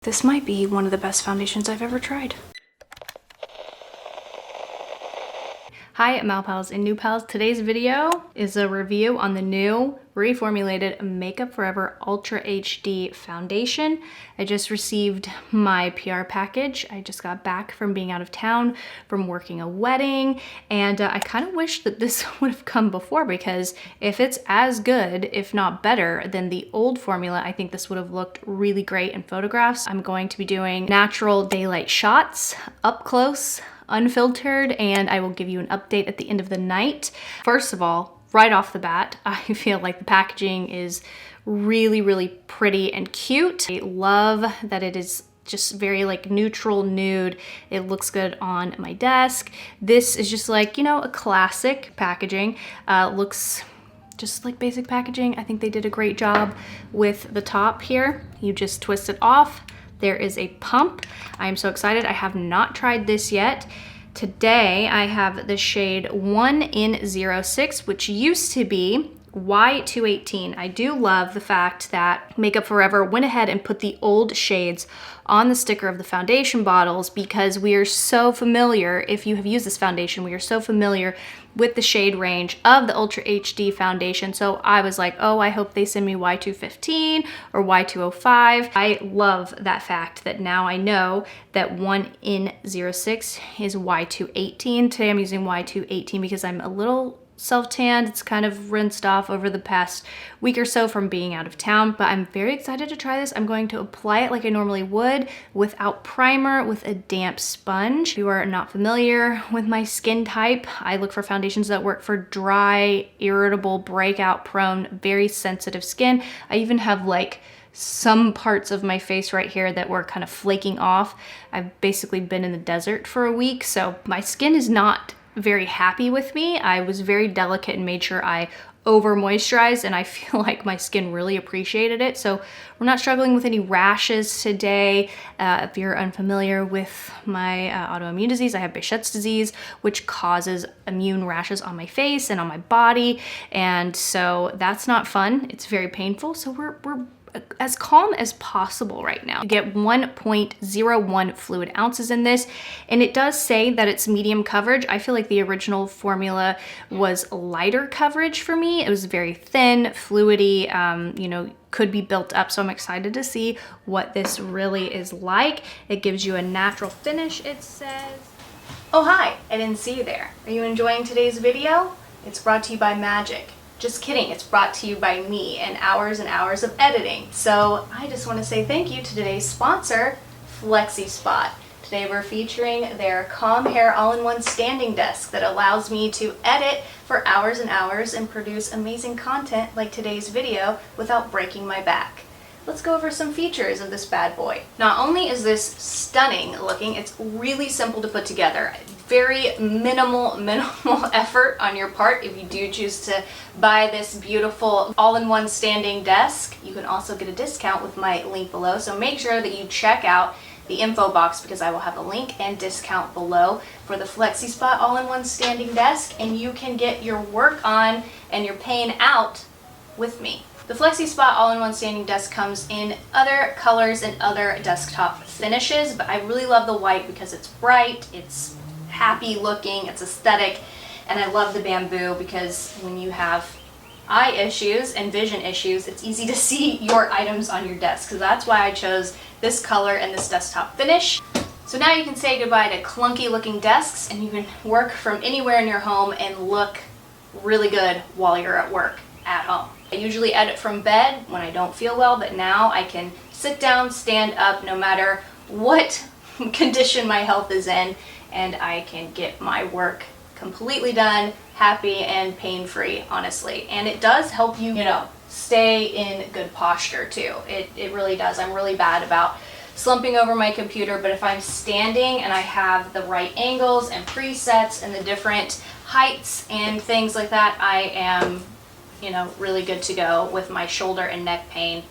This might be one of the best foundations I've ever tried. Hi Mal Pals and New Pals. Today's video is a review on the new reformulated Makeup Forever Ultra HD foundation. I just received my PR package. I just got back from being out of town, from working a wedding, and I kind of wish that this would have come before, because if it's as good, if not better, than the old formula, I think this would have looked really great in photographs. I'm going to be doing natural daylight shots up close, unfiltered, and I will give you an update at the end of the night. First of all, right off the bat, I feel like the packaging is really, really pretty and cute. I love that it is just very like neutral nude. It looks good on my desk. This is just like, you know, a classic packaging. Looks just like basic packaging. I think they did a great job with the top here. You just twist it off. There is a pump. I am so excited. I have not tried this yet. Today I have the shade 1 in 06, which used to be Y218. I do love the fact that Makeup Forever went ahead and put the old shades on the sticker of the foundation bottles, because we are so familiar, if you have used this foundation, we are so familiar with the shade range of the Ultra HD foundation. So I was like, oh, I hope they send me Y215 or Y205. I love that fact that now I know that 1 in 06 is Y218. Today I'm using Y218 because I'm a little self-tanned. It's kind of rinsed off over the past week or so from being out of town, but I'm very excited to try this. I'm going to apply it like I normally would, without primer, with a damp sponge. If you are not familiar with my skin type, I look for foundations that work for dry, irritable, breakout prone, very sensitive skin. I even have like some parts of my face right here that were kind of flaking off. I've basically been in the desert for a week, so my skin is not very happy with me. I was very delicate and made sure I over moisturized, and I feel like my skin really appreciated it. So we're not struggling with any rashes today. If you're unfamiliar with my autoimmune disease, I have Behçet's disease, which causes immune rashes on my face and on my body. And so that's not fun. It's very painful. So we're as calm as possible right now. You get 1.01 fluid ounces in this, and it does say that it's medium coverage. I feel like the original formula was lighter coverage for me. It was very thin, fluidy, you know, could be built up. So I'm excited to see what this really is like. It gives you a natural finish, it says. Oh, hi, I didn't see you there. Are you enjoying today's video? It's brought to you by Magic. Just kidding, it's brought to you by me and hours of editing. So I just want to say thank you to today's sponsor, FlexiSpot. Today we're featuring their Calm Hair All-in-One Standing Desk that allows me to edit for hours and hours and produce amazing content like today's video without breaking my back. Let's go over some features of this bad boy. Not only is this stunning looking, it's really simple to put together. Very minimal effort on your part if you do choose to buy this beautiful all-in-one standing desk. You can also get a discount with my link below, so make sure that you check out the info box, because I will have a link and discount below for the FlexiSpot all-in-one standing desk, and you can get your work on and your pain out with me. The FlexiSpot all-in-one standing desk comes in other colors and other desktop finishes, but I really love the white because it's bright, it's happy looking, it's aesthetic, and I love the bamboo because when you have eye issues and vision issues, it's easy to see your items on your desk. So that's why I chose this color and this desktop finish. So now you can say goodbye to clunky looking desks, and you can work from anywhere in your home and look really good while you're at work at home. I usually edit from bed when I don't feel well, but now I can sit down, stand up, no matter what condition my health is in, and I can get my work completely done, happy and pain-free, honestly. And it does help you, you know, stay in good posture too. It really does. I'm really bad about slumping over my computer, but if I'm standing and I have the right angles and presets and the different heights and things like that, I am, you know, really good to go with my shoulder and neck pain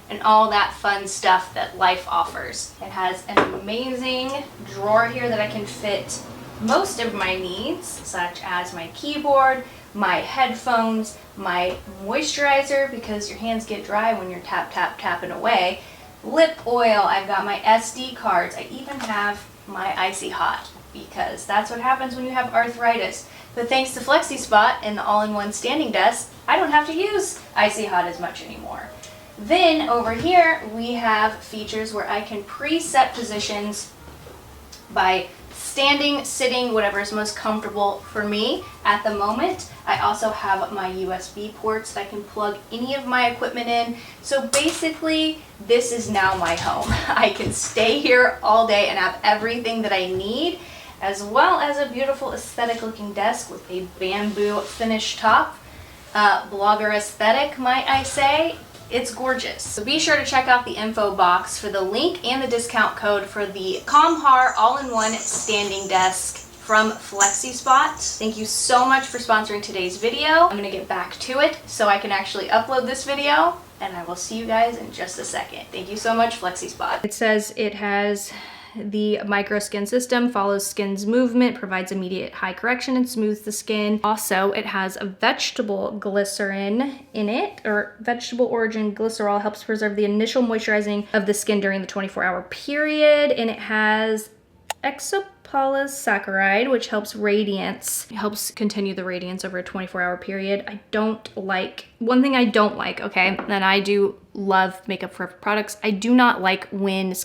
and all that fun stuff that life offers. It has an amazing drawer here that I can fit most of my needs, such as my keyboard, my headphones, my moisturizer, because your hands get dry when you're tapping away, lip oil. I've got my SD cards. I even have my Icy Hot because that's what happens when you have arthritis. But thanks to FlexiSpot and the all-in-one standing desk, I don't have to use Icy Hot as much anymore. Then over here, we have features where I can preset positions by standing, sitting, whatever is most comfortable for me at the moment. I also have my USB ports that I can plug any of my equipment in. So basically, this is now my home. I can stay here all day and have everything that I need, as well as a beautiful aesthetic looking desk with a bamboo finish top. Blogger aesthetic, might I say. It's gorgeous. So be sure to check out the info box for the link and the discount code for the Comhar all-in-one standing desk from FlexiSpot. Thank you so much for sponsoring today's video. I'm gonna get back to it so I can actually upload this video, and I will see you guys in just a second. Thank you so much, FlexiSpot. It says it has the micro skin system, follows skin's movement, provides immediate high correction, and smooths the skin. Also, it has a vegetable glycerin in it, or vegetable origin glycerol, helps preserve the initial moisturizing of the skin during the 24-hour period. And it has exopolysaccharide, which helps radiance. It helps continue the radiance over a 24-hour period. One thing I don't like, okay, and I do love Makeup Forever products, I do not like when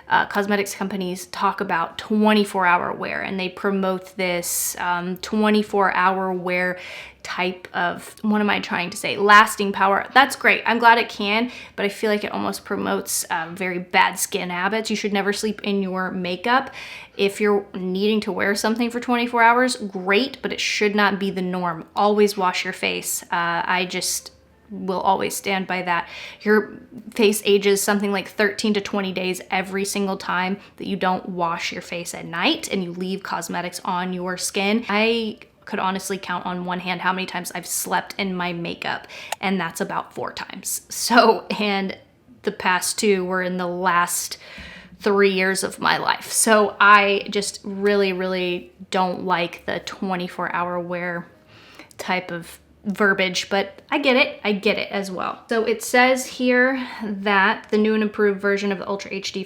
cosmetics companies talk about 24-hour wear, and they promote this 24-hour wear type of, what am I trying to say, lasting power. That's great, I'm glad it can, but I feel like it almost promotes very bad skin habits. You should never sleep in your makeup. If you're needing to wear something for 24 hours, great, but it should not be the norm. Always wash your face. I just will always stand by that. Your face ages something like 13 to 20 days every single time that you don't wash your face at night and you leave cosmetics on your skin. I could honestly count on one hand how many times I've slept in my makeup, and that's about 4 times. So, and the past 2 were in the last 3 years of my life. So I just really, really don't like the 24-hour wear type of verbiage, but I get it as well. So it says here that the new and improved version of the Ultra HD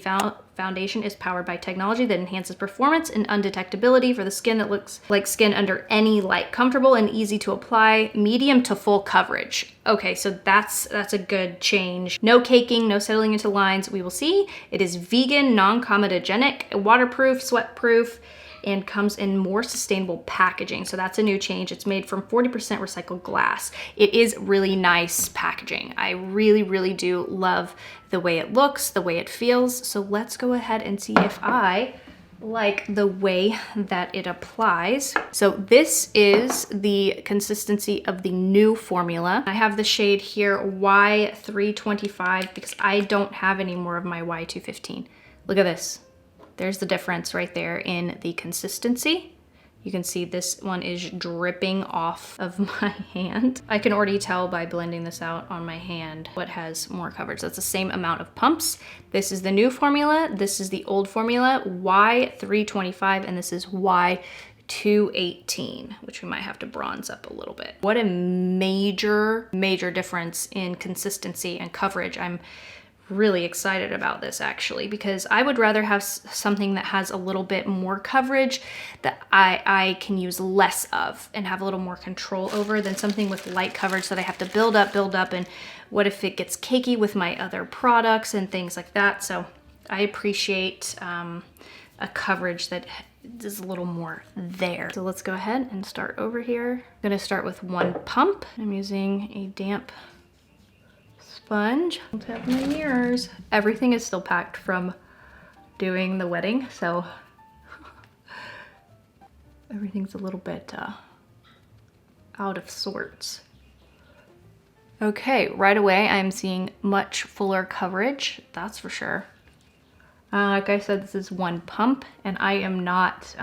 foundation is powered by technology that enhances performance and undetectability for the skin that looks like skin under any light, comfortable and easy to apply, medium to full coverage. Okay, so that's a good change. No caking, no settling into lines. We will see. It is vegan, non-comedogenic, waterproof, sweat-proof, and comes in more sustainable packaging. So that's a new change. It's made from 40% recycled glass. It is really nice packaging. I really, really do love the way it looks, the way it feels. So let's go ahead and see if I like the way that it applies. So this is the consistency of the new formula. I have the shade here Y325 because I don't have any more of my Y215. Look at this. There's the difference right there in the consistency. You can see this one is dripping off of my hand. I can already tell by blending this out on my hand what has more coverage. That's the same amount of pumps. This is the new formula. This is the old formula, Y325, and this is Y218, which we might have to bronze up a little bit. What a major, major difference in consistency and coverage. I'm really excited about this actually, because I would rather have something that has a little bit more coverage that I can use less of and have a little more control over than something with light coverage that I have to build up, and what if it gets cakey with my other products and things like that. So I appreciate a coverage that is a little more there. So let's go ahead and start over here. I'm gonna start with 1 pump. I'm using a damp sponge. I'll tap my mirrors. Everything is still packed from doing the wedding, so everything's a little bit out of sorts. Okay, right away I'm seeing much fuller coverage, that's for sure. Like I said, this is 1 pump, and I am not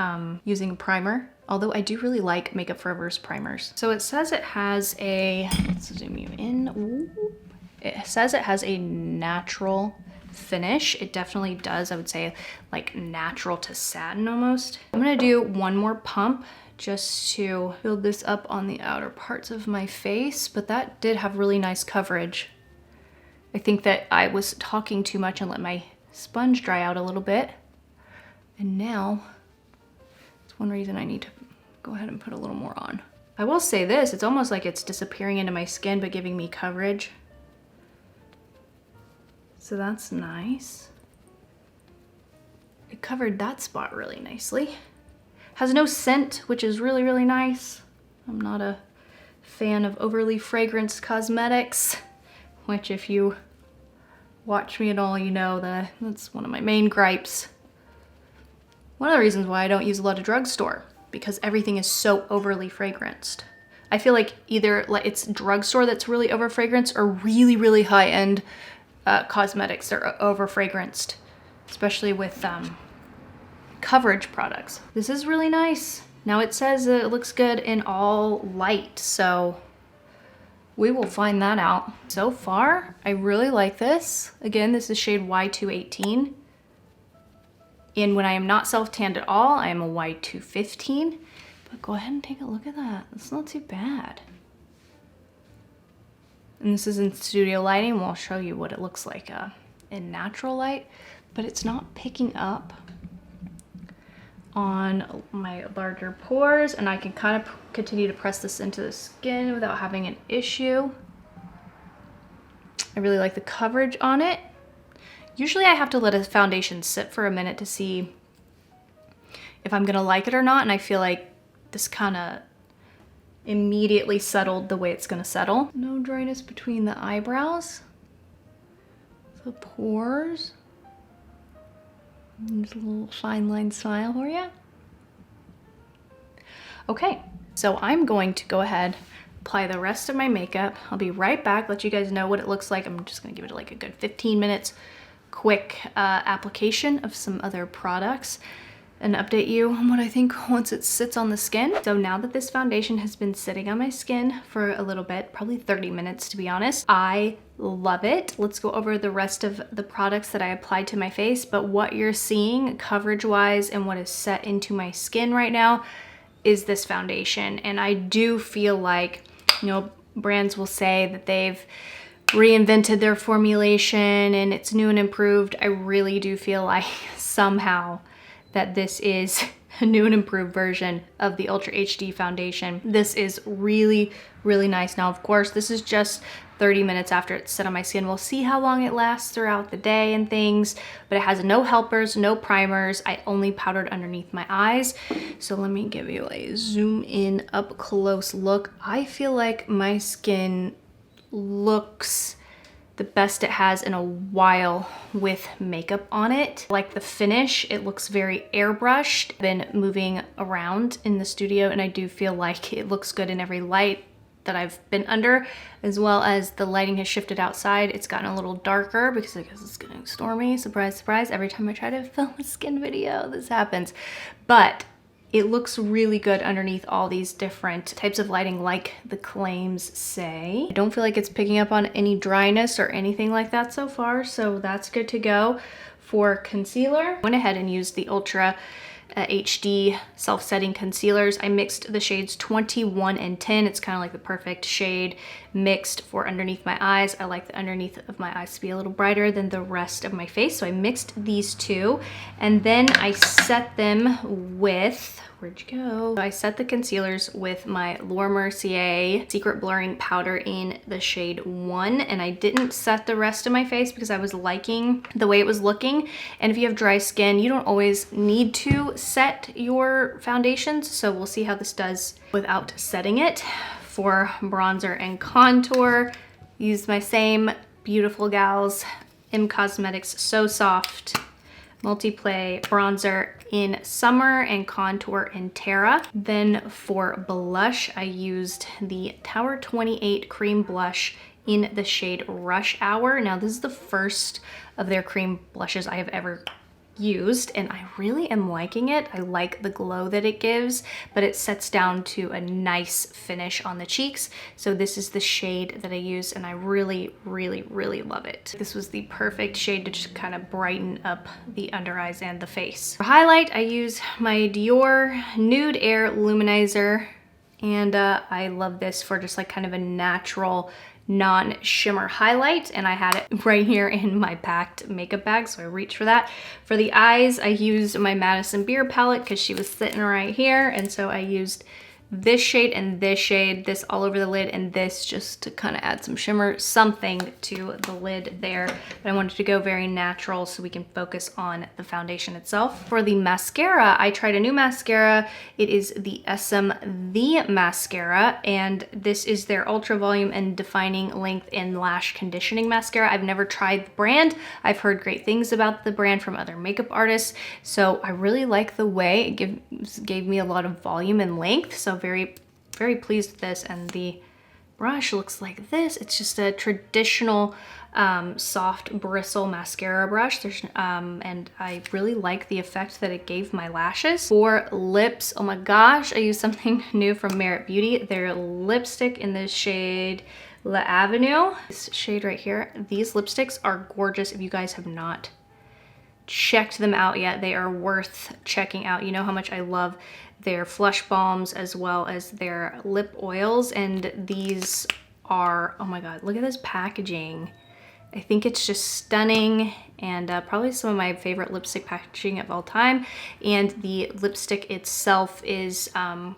using primer, although I do really like Makeup Forever's primers. So it says it has a, let's zoom you in. Ooh. It says it has a natural finish. It definitely does. I would say like natural to satin almost. I'm gonna do 1 more pump just to build this up on the outer parts of my face, but that did have really nice coverage. I think that I was talking too much and let my sponge dry out a little bit. And now, it's one reason I need to go ahead and put a little more on. I will say this, it's almost like it's disappearing into my skin but giving me coverage. So that's nice. It covered that spot really nicely. Has no scent, which is really, really nice. I'm not a fan of overly fragranced cosmetics, which if you watch me at all, you know that that's one of my main gripes. One of the reasons why I don't use a lot of drugstore, because everything is so overly fragranced. I feel like either it's drugstore that's really over fragranced or really, really high-end cosmetics that are over fragranced, especially with coverage products. This is really nice. Now it says that it looks good in all light, so we will find that out. So far, I really like this. Again, this is shade Y218. And when I am not self-tanned at all, I am a Y215. But go ahead and take a look at that. It's not too bad. And this is in studio lighting. We'll show you what it looks like in natural light, but it's not picking up on my larger pores, and I can kind of continue to press this into the skin without having an issue. I really like the coverage on it. Usually I have to let a foundation sit for a minute to see if I'm gonna like it or not, and I feel like this kind of immediately settled the way it's gonna settle. No dryness between the eyebrows, the pores. Just a little fine line smile for you. Okay, so I'm going to go ahead, apply the rest of my makeup. I'll be right back, let you guys know what it looks like. I'm just gonna give it like a good 15 minutes, quick application of some other products and update you on what I think once it sits on the skin. So now that this foundation has been sitting on my skin for a little bit, probably 30 minutes to be honest, I love it. Let's go over the rest of the products that I applied to my face, but what you're seeing coverage wise and what is set into my skin right now is this foundation. And I do feel like, you know, brands will say that they've reinvented their formulation and it's new and improved. I really do feel like somehow that this is a new and improved version of the Ultra HD foundation. This is really, really nice. Now, of course, this is just 30 minutes after it's set on my skin. We'll see how long it lasts throughout the day and things, but it has no helpers, no primers. I only powdered underneath my eyes. So let me give you a zoom in up close look. I feel like my skin looks the best it has in a while with makeup on it. Like the finish, it looks very airbrushed. Been moving around in the studio and I do feel like it looks good in every light that I've been under, as well as the lighting has shifted outside. It's gotten a little darker because I guess it's getting stormy. Surprise, surprise. Every time I try to film a skin video, this happens. But it looks really good underneath all these different types of lighting, like the claims say. I don't feel like it's picking up on any dryness or anything like that so far, so that's good to go. For concealer, I went ahead and used the Ultra HD self-setting concealers. I mixed the shades 21 and 10. It's kind of like the perfect shade mixed for underneath my eyes. I like the underneath of my eyes to be a little brighter than the rest of my face, so I mixed these two, and then I set them with, where'd you go? I set the concealers with my Laura Mercier Secret Blurring Powder in the shade 1, and I didn't set the rest of my face because I was liking the way it was looking. And if you have dry skin, you don't always need to set your foundations, so we'll see how this does without setting it. For bronzer and contour, use my same Beautiful Gals M Cosmetics So Soft Multi-Play bronzer in Summer and contour in Terra. Then for blush, I used the Tower 28 cream blush in the shade Rush Hour. Now this is the first of their cream blushes I have ever used, and I really am liking it. I like the glow that it gives, but it sets down to a nice finish on the cheeks. So this is the shade that I use, and I really, really, really love it. This was the perfect shade to just kind of brighten up the under eyes and the face. For highlight, I use my Dior Nude Air Luminizer, and I love this for just like kind of a natural non-shimmer highlight, and I had it right here in my packed makeup bag, so I reached for that. For the eyes, I used my Madison Beer palette because she was sitting right here, and so I used this shade, this all over the lid, and this just to kind of add some shimmer, something to the lid there. But I wanted to go very natural so we can focus on the foundation itself. For the mascara, I tried a new mascara. It is the SM The Mascara, and this is their Ultra Volume and Defining Length and Lash Conditioning Mascara. I've never tried the brand. I've heard great things about the brand from other makeup artists, so I really like the way it gave me a lot of volume and length, so very pleased with this. And the brush looks like this. It's just a traditional soft bristle mascara brush. And I really like the effect that it gave my lashes. For lips, oh my gosh, I used something new from Merit Beauty. Their lipstick in the shade La Avenue. This shade right here. These lipsticks are gorgeous. If you guys have not checked them out yet, they are worth checking out. You know how much I love their Flush Balms as well as their lip oils, and these are, oh my god, look at this packaging. I think it's just stunning, and probably some of my favorite lipstick packaging of all time. And the lipstick itself is kind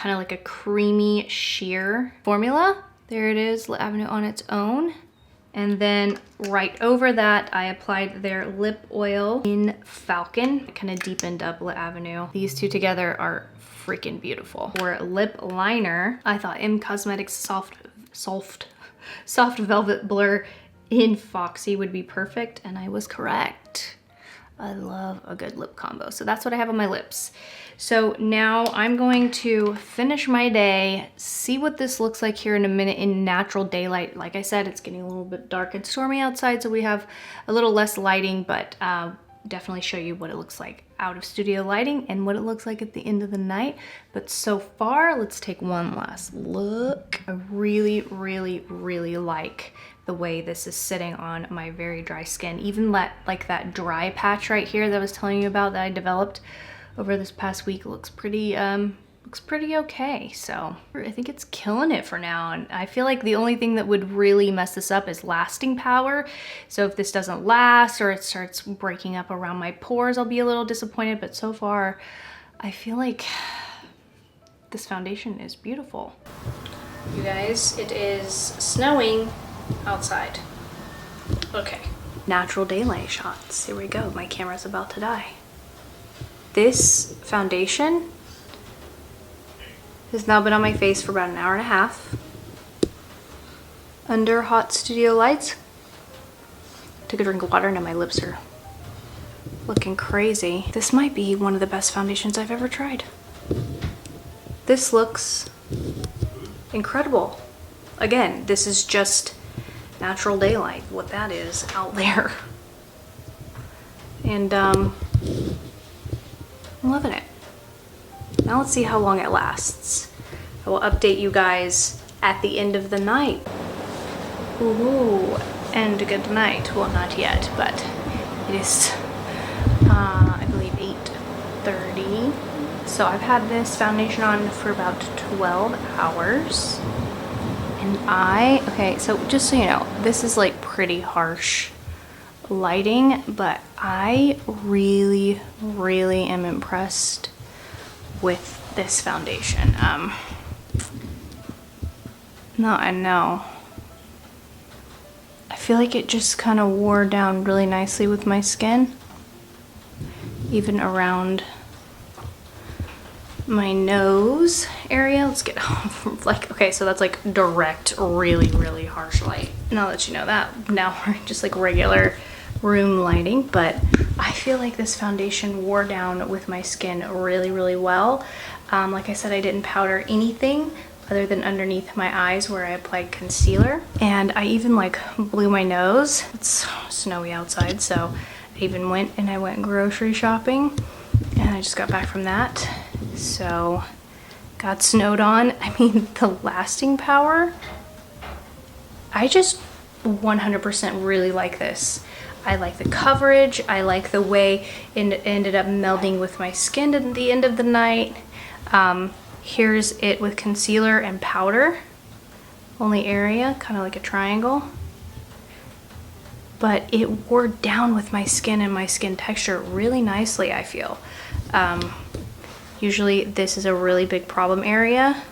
of like a creamy sheer formula. There it is, La Avenue on its own. And then right over that, I applied their lip oil in Falcon. It kind of deepened up La Avenue. These two together are freaking beautiful. For lip liner, I thought M Cosmetics soft velvet blur in Foxy would be perfect, and I was correct. I love a good lip combo. So that's what I have on my lips. So now I'm going to finish my day, see what this looks like here in a minute in natural daylight. Like I said, it's getting a little bit dark and stormy outside, so we have a little less lighting, but definitely show you what it looks like out of studio lighting and what it looks like at the end of the night. But so far, let's take one last look. I really like the way this is sitting on my very dry skin. Even like that dry patch right here that I was telling you about that I developed over this past week looks pretty okay. So I think it's killing it for now, and I feel like the only thing that would really mess this up is lasting power. So if this doesn't last or it starts breaking up around my pores, I'll be a little disappointed. But so far, I feel like this foundation is beautiful. You guys, it is snowing outside. Okay, natural daylight shots. Here we go. My camera's about to die. This foundation has now been on my face for about an hour and a half under hot studio lights. Took a drink of water and now my lips are looking crazy. This might be one of the best foundations I've ever tried. This looks incredible. Again, this is just natural daylight, what that is out there. And I'm loving it. Now let's see how long it lasts. I will update you guys at the end of the night. Ooh, and good night. Well, not yet, but it is, I believe 8:30. So I've had this foundation on for about 12 hours. And okay, so just so you know, this is like pretty harsh lighting, but I really am impressed with this foundation. No, I know. I feel like it just kind of wore down really nicely with my skin, even around my nose area. Let's get like, okay, so that's like direct, really harsh light. Now that you know that, now we're just like regular room lighting, but I feel like this foundation wore down with my skin really well. Like I said, I didn't powder anything other than underneath my eyes where I applied concealer, and I even like blew my nose. It's snowy outside, so I even went grocery shopping, and I just got back from that, so got snowed on. I mean, the lasting power, I just 100% really like this. I like the coverage. I like the way it ended up melding with my skin at the end of the night. Here's it with concealer and powder. only area, kind of like a triangle. But it wore down with my skin and my skin texture really nicely, I feel. Usually this is a really big problem area.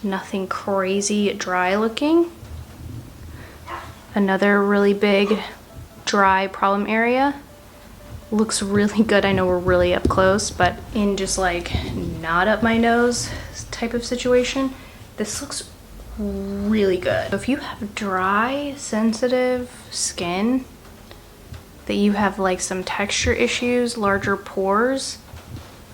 Nothing crazy dry looking. Another really big dry problem area. Looks really good. I know we're really up close, but in just like not up my nose type of situation, this looks really good. If you have dry, sensitive skin, that you have like some texture issues, larger pores,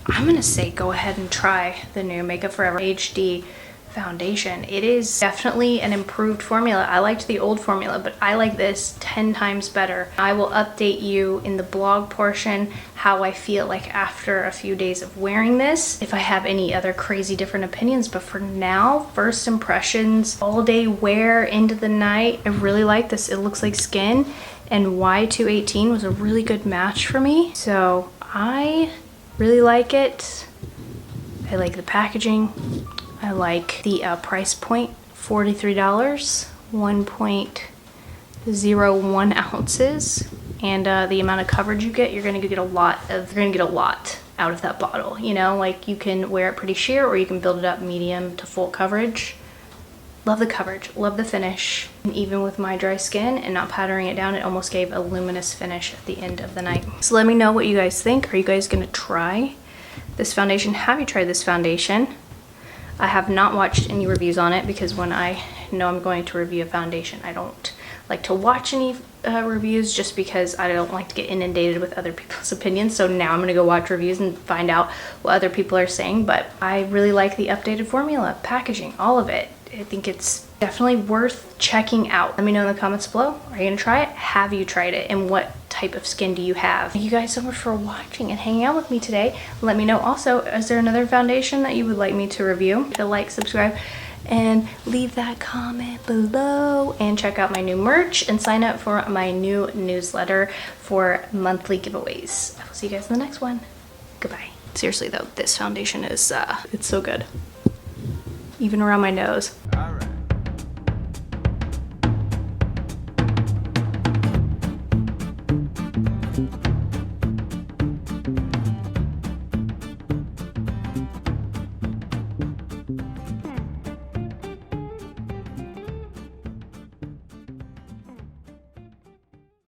I'm gonna say go ahead and try the new Makeup Forever HD foundation. It is definitely an improved formula. I liked the old formula, but I like this 10 times better. I will update you in the blog portion how I feel like after a few days of wearing this, if I have any other crazy different opinions. But for now, first impressions, all day wear into the night, I really like this. It looks like skin, and Y218 was a really good match for me. So I really like it. I like the packaging. I like the price point, $43, 1.01 ounces, and the amount of coverage you get, you're gonna get a lot out of that bottle. You know, like you can wear it pretty sheer, or you can build it up medium to full coverage. Love the coverage, love the finish, and even with my dry skin and not powdering it down, it almost gave a luminous finish at the end of the night. So let me know what you guys think. Are you guys gonna try this foundation? Have you tried this foundation? I have not watched any reviews on it because when I know I'm going to review a foundation, I don't like to watch any reviews just because I don't like to get inundated with other people's opinions. So now I'm gonna go watch reviews and find out what other people are saying. But I really like the updated formula, packaging, all of it. I think it's definitely worth checking out. Let me know in the comments below. Are you gonna try it? Have you tried it? And what type of skin do you have? Thank you guys so much for watching and hanging out with me today. Let me know also, is there another foundation that you would like me to review? Hit like, subscribe, and leave that comment below. And check out my new merch and sign up for my new newsletter for monthly giveaways. I will see you guys in the next one. Goodbye. Seriously though, this foundation is, it's so good. Even around my nose. All right.